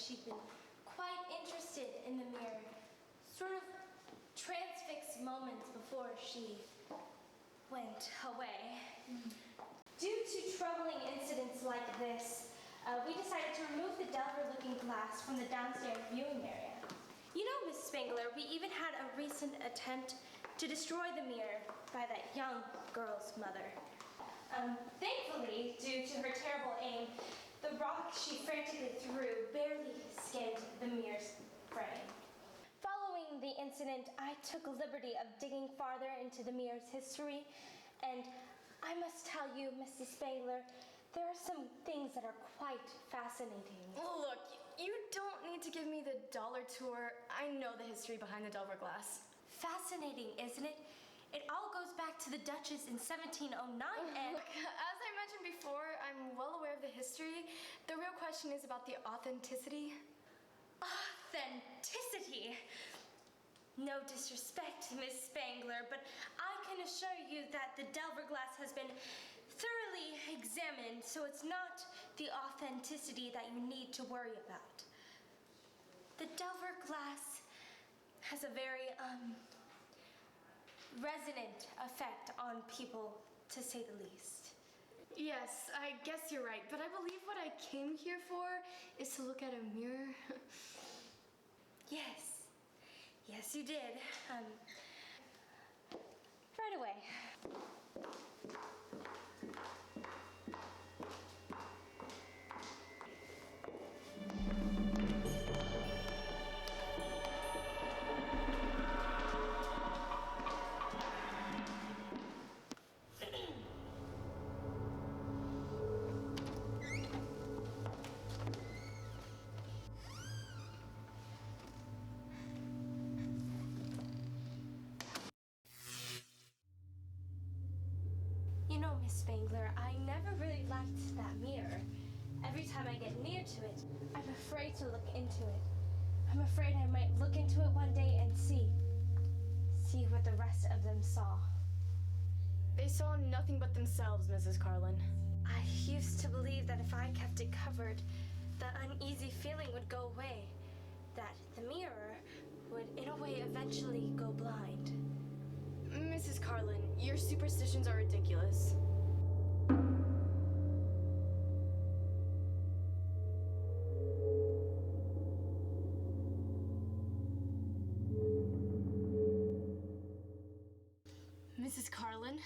she'd been quite interested in the mirror, sort of transfixed moments before she went away. Due to troubling incidents like this, we decided to remove the Delver-looking glass from the downstairs viewing area. You know, Miss Spangler, we even had a recent attempt to destroy the mirror by that young girl's mother. Thankfully, due to her terrible aim, the rock she frantically threw barely skinned the mirror's frame. Following the incident, I took liberty of digging farther into the mirror's history, and I must tell you, Mrs. Spangler, there are some things that are quite fascinating. Look, you don't need to give me the dollar tour. I know the history behind the Delver glass. Fascinating, isn't it? It all goes back to the Duchess in 1709 and... Look, as I mentioned before, I'm well aware of the history. The real question is about the authenticity. Authenticity? No disrespect, Miss Spangler, but I can assure you that the Delver glass has been thoroughly examined, so it's not the authenticity that you need to worry about. The Delver glass has a very, resonant effect on people, to say the least. Yes, I guess you're right, but I believe what I came here for is to look at a mirror. Yes. Yes, you did. Right away. You know, Miss Spangler, I never really liked that mirror. Every time I get near to it, I'm afraid to look into it. I'm afraid I might look into it one day and see what the rest of them saw. They saw nothing but themselves, Mrs. Carlin. I used to believe that if I kept it covered, the uneasy feeling would go away, that the mirror would, in a way, eventually go blind. Mrs. Carlin, your superstitions are ridiculous. Mrs. Carlin?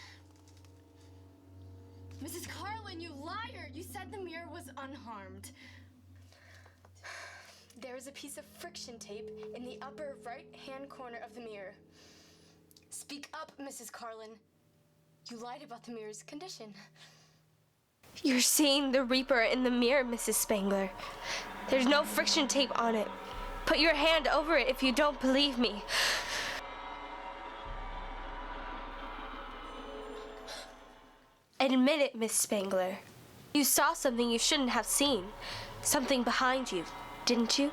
Mrs. Carlin, you liar! You said the mirror was unharmed. There is a piece of friction tape in the upper right-hand corner of the mirror. Speak up, Mrs. Carlin. You lied about the mirror's condition. You're seeing the Reaper in the mirror, Mrs. Spangler. There's no friction tape on it. Put your hand over it if you don't believe me. Admit it, Miss Spangler. You saw something you shouldn't have seen. Something behind you, didn't you?